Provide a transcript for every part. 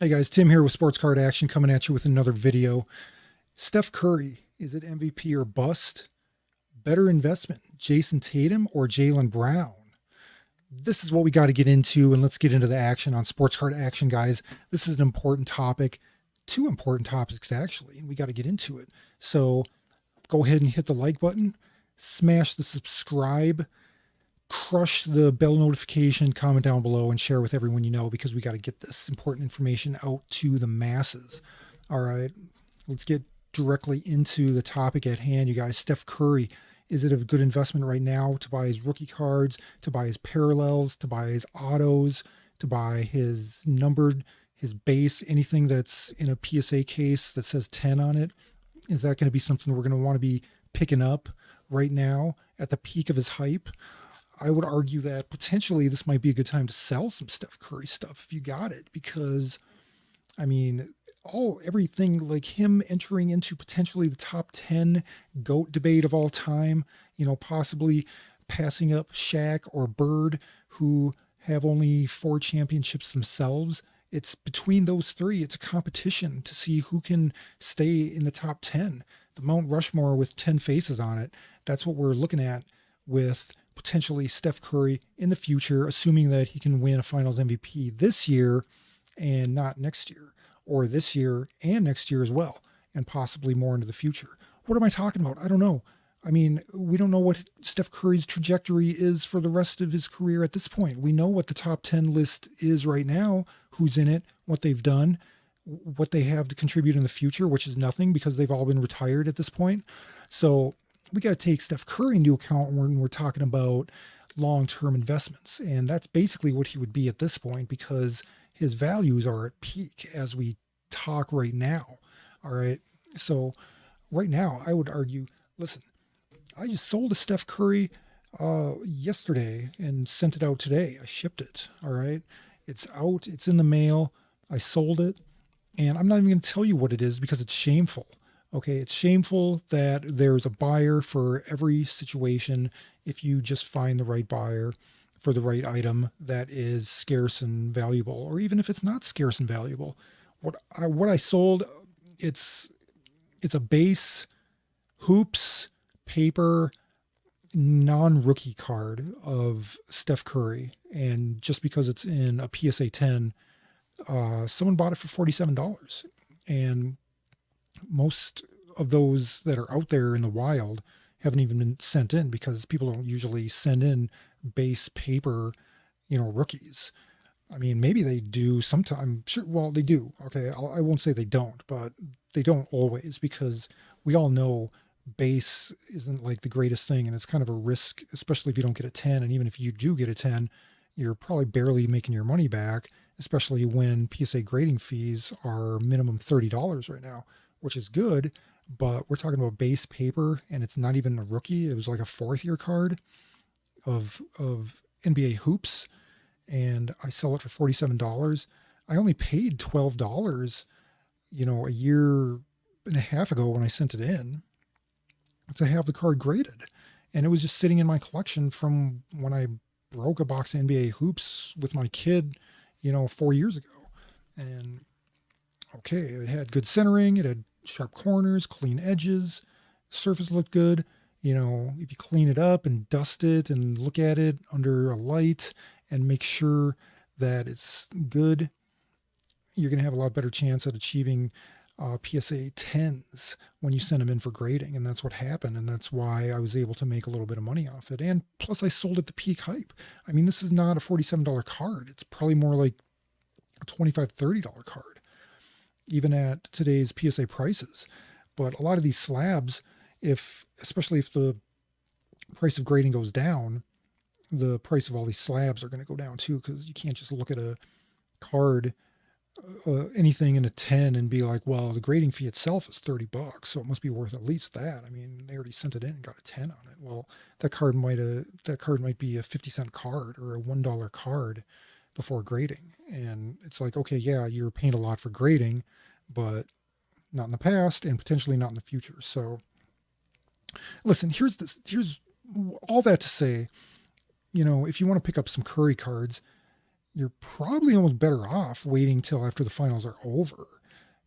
Hey guys, Tim here with Sports Card Action coming at you with another video. Steph Curry, is it MVP or bust? Better investment, Jason Tatum or Jaylen Brown? This is what we got to get into, and let's get into the action on Sports Card Action, guys. This is an important topic, two important topics actually, and we got to get into it. So go ahead and hit the like button, smash the subscribe, crush the bell notification, comment down below, and share with everyone you know because we got to get this important information out to the masses. All right, let's get directly into the topic at hand, you guys. Steph Curry, is it a good investment right now to buy his rookie cards, to buy his parallels, to buy his autos, to buy his numbered, his base, anything that's in a PSA case that says 10 on it? Is that going to be something we're going to want to be picking up right now at the peak of his hype? I would argue that potentially this might be a good time to sell some Steph Curry stuff if you got it, because I mean, everything like him entering into potentially the top 10 GOAT debate of all time, possibly passing up Shaq or Bird, who have only 4 championships themselves. It's between those three. It's a competition to see who can stay in the top 10. The Mount Rushmore with 10 faces on it. That's what we're looking at with potentially Steph Curry in the future, assuming that he can win a finals MVP this year and not next year, or this year and next year as well, and possibly more into the future. What am I talking about? I don't know. I mean, we don't know what Steph Curry's trajectory is for the rest of his career at this point. We know what the top 10 list is right now, who's in it, what they've done, what they have to contribute in the future, which is nothing because they've all been retired at this point. So we got to take Steph Curry into account when we're talking about long-term investments. And that's basically what he would be at this point because his values are at peak as we talk right now. All right. So right now, I would argue, listen, I just sold a Steph Curry yesterday and sent it out today. I shipped it. All right. It's out. It's in the mail. I sold it. And I'm not even going to tell you what it is because it's shameful. Okay, it's shameful that there's a buyer for every situation if you just find the right buyer for the right item that is scarce and valuable, or even if it's not scarce and valuable. What I sold, it's it's a base hoops paper non-rookie card of Steph Curry, and just because it's in a PSA 10, someone bought it for $47, and most of those that are out there in the wild haven't even been sent in because people don't usually send in base paper, rookies. I mean, maybe they do sometime. I'm sure. Well, they do. Okay, I won't say they don't, but they don't always because we all know base isn't like the greatest thing, and it's kind of a risk, especially if you don't get a 10. And even if you do get a 10, you're probably barely making your money back, especially when PSA grading fees are minimum $30 right now, which is good. But we're talking about base paper, and it's not even a rookie. It was like a fourth year card of NBA hoops, and I sell it for $47. I only paid $12, a year and a half ago when I sent it in to have the card graded. And it was just sitting in my collection from when I broke a box of NBA hoops with my kid, 4 years ago. And okay, it had good centering, it had sharp corners, clean edges, surface looked good. If you clean it up and dust it and look at it under a light and make sure that it's good, you're going to have a lot better chance at achieving PSA 10s when you send them in for grading. And that's what happened. And that's why I was able to make a little bit of money off it. And plus, I sold it to peak hype. I mean, this is not a $47 card. It's probably more like a $25, $30 card, even at today's PSA prices. But a lot of these slabs, especially if the price of grading goes down, the price of all these slabs are going to go down too, because you can't just look at a card, anything in a 10 and be like, well, the grading fee itself is $30, so it must be worth at least that. I mean, they already sent it in and got a 10 on it. Well, that card might be a 50-cent card or a $1 card before grading. And it's like, okay, yeah, you're paying a lot for grading, but not in the past and potentially not in the future. So listen, here's all that to say, if you want to pick up some Curry cards, you're probably almost better off waiting till after the finals are over.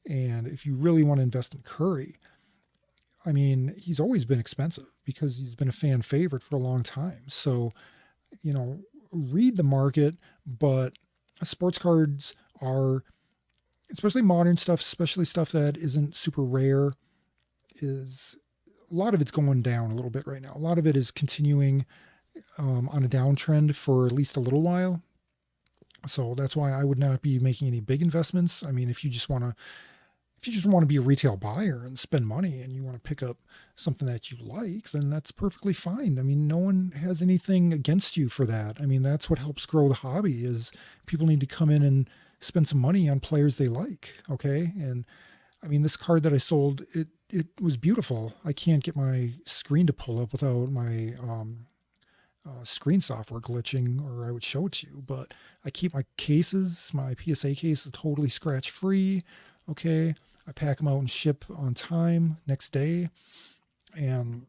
And if you really want to invest in Curry, I mean, he's always been expensive because he's been a fan favorite for a long time. So, you know, read the market, but sports cards are, especially modern stuff, especially stuff that isn't super rare, is a lot of it's going down a little bit right now. A lot of it is continuing on a downtrend for at least a little while. So that's why I would not be making any big investments. I mean, if you just want to be a retail buyer and spend money and you want to pick up something that you like, then that's perfectly fine. I mean, no one has anything against you for that. I mean, that's what helps grow the hobby is people need to come in and spend some money on players they like. Okay. And I mean, this card that I sold, it was beautiful. I can't get my screen to pull up without my screen software glitching, or I would show it to you. But I keep my cases, my PSA case is totally scratch free. Okay. I pack them out and ship on time next day. And,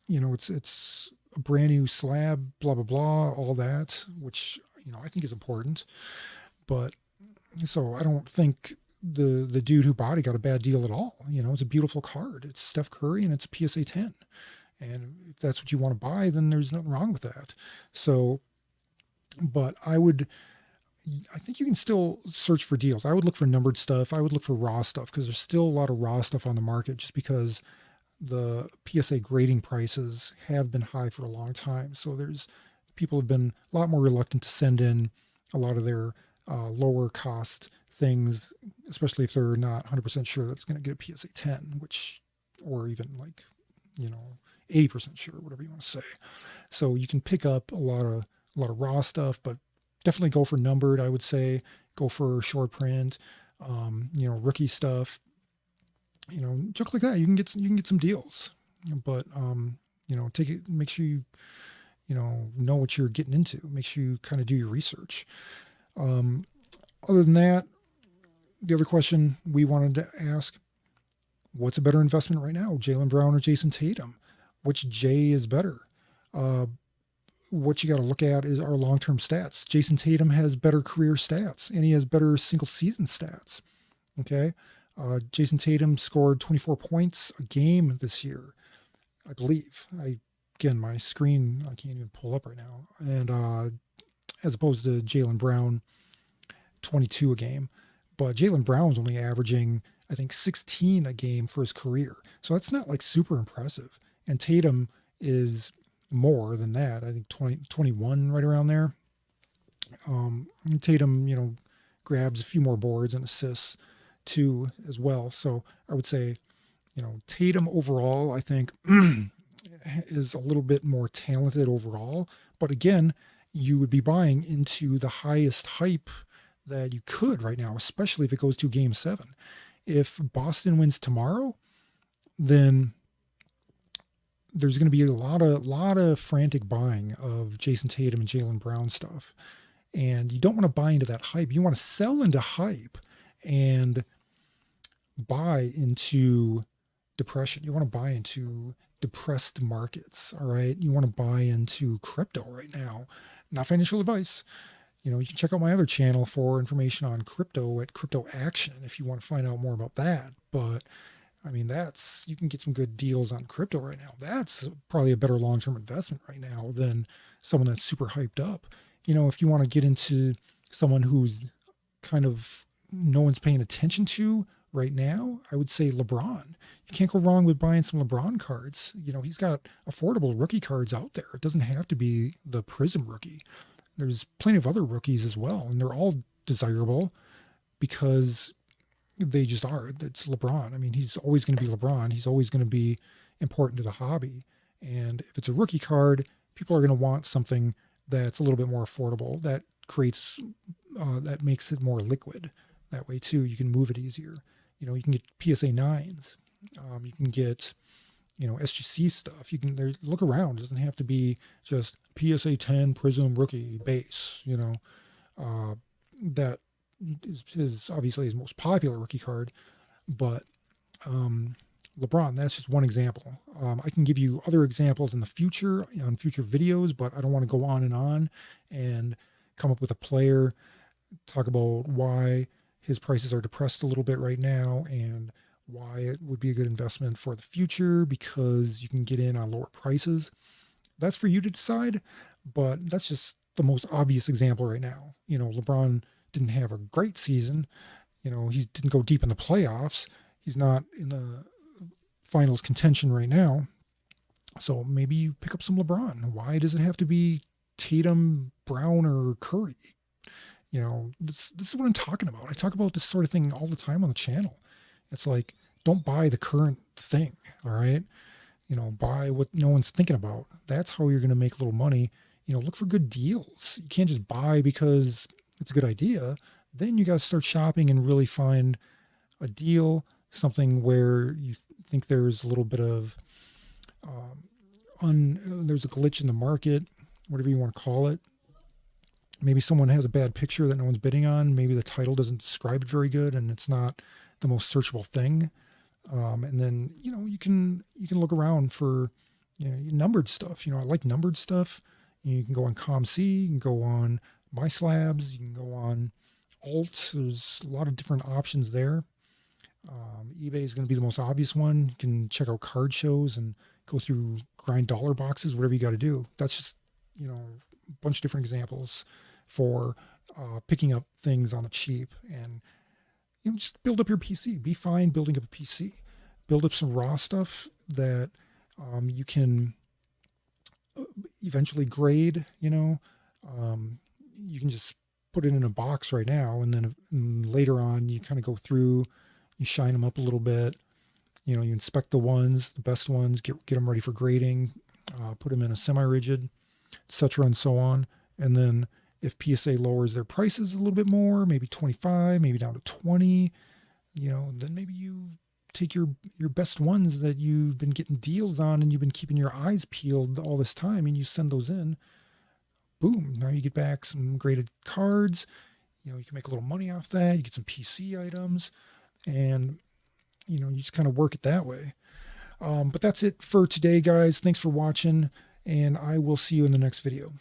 you know, it's a brand new slab, blah, blah, blah, all that, which, you know, I think is important. But so I don't think the dude who bought it got a bad deal at all. You know, it's a beautiful card. It's Steph Curry and it's a PSA 10. And if that's what you want to buy, then there's nothing wrong with that. So, but I think you can still search for deals. I would look for numbered stuff. I would look for raw stuff because there's still a lot of raw stuff on the market just because the PSA grading prices have been high for a long time. So people have been a lot more reluctant to send in a lot of their lower cost things, especially if they're not 100% sure that's going to get a PSA 10, or even like, you know, 80% sure, whatever you want to say. So you can pick up a lot of raw stuff, but definitely go for numbered. I would say go for short print, you know, rookie stuff, you know, junk like that. You can get some deals, but you know, make sure you know what you're getting into. Make sure you kind of do your research. Other than that, the other question we wanted to ask: what's a better investment right now, Jaylen Brown or Jason Tatum? Which J is better? What you got to look at is our long-term stats. Jason Tatum has better career stats, and he has better single-season stats. Okay, Jason Tatum scored 24 points a game this year, I believe. Again, my screen I can't even pull up right now, and as opposed to Jaylen Brown, 22 a game. But Jaylen Brown's only averaging, I think, 16 a game for his career, so that's not like super impressive. And Tatum is more than that. I think 20, 21, right around there. Tatum, you know, grabs a few more boards and assists too as well. So I would say, you know, Tatum overall, I think is a little bit more talented overall. But again, you would be buying into the highest hype that you could right now, especially if it goes to game 7. If Boston wins tomorrow, then there's going to be a lot of frantic buying of Jason Tatum and Jaylen Brown stuff. And you don't want to buy into that hype. You want to sell into hype and buy into depression. You want to buy into depressed markets. All right. You want to buy into crypto right now. Not financial advice. You know, you can check out my other channel for information on crypto at Crypto Action if you want to find out more about that. But I mean, you can get some good deals on crypto right now. That's probably a better long-term investment right now than someone that's super hyped up. You know, if you want to get into someone who's kind of no one's paying attention to right now, I would say LeBron. You can't go wrong with buying some LeBron cards. You know, he's got affordable rookie cards out there. It doesn't have to be the Prism rookie. There's plenty of other rookies as well, and they're all desirable because they just are. It's LeBron. I mean, he's always going to be LeBron. He's always going to be important to the hobby. And if it's a rookie card, people are going to want something that's a little bit more affordable. That makes it more liquid. That way too, you can move it easier. You know, you can get PSA 9s. You can get, you know, SGC stuff. You can look around. It doesn't have to be just PSA 10 Prism rookie base. You know, that is obviously his most popular rookie card, but LeBron, that's just one example. I can give you other examples in the future on future videos, but I don't want to go on and come up with a player, talk about why his prices are depressed a little bit right now and why it would be a good investment for the future because you can get in on lower prices. That's for you to decide, but that's just the most obvious example right now. LeBron didn't have a great season. He didn't go deep in the playoffs. He's not in the finals contention right now. So maybe you pick up some LeBron. Why does it have to be Tatum, Brown, or Curry? This is what I'm talking about. I talk about this sort of thing all the time on the channel. It's like, don't buy the current thing, all right? Buy what no one's thinking about. That's how you're going to make a little money. Look for good deals. You can't just buy because it's a good idea. Then you got to start shopping and really find a deal, something where you think there's a little bit of, there's a glitch in the market, whatever you want to call it. Maybe someone has a bad picture that no one's bidding on. Maybe the title doesn't describe it very good and it's not the most searchable thing. And then, you can look around for, numbered stuff. I like numbered stuff. You can go on ComC, you can go on MySlabs, you can go on Alt. There's a lot of different options there. eBay is going to be the most obvious one. You can check out card shows and go through grind dollar boxes, whatever you got to do. That's just, a bunch of different examples for picking up things on the cheap. And just build up your PC. Be fine building up a PC. Build up some raw stuff that you can eventually grade. You can just put it in a box right now, and then later on you kind of go through, you shine them up a little bit. You inspect the best ones, get them ready for grading, put them in a semi-rigid, etc., and so on. And then if PSA lowers their prices a little bit more, maybe 25, maybe down to 20, then maybe you take your best ones that you've been getting deals on and you've been keeping your eyes peeled all this time, and you send those in. Boom. Now you get back some graded cards. You can make a little money off that. You get some PC items, and, you just kind of work it that way. But that's it for today, guys. Thanks for watching, and I will see you in the next video.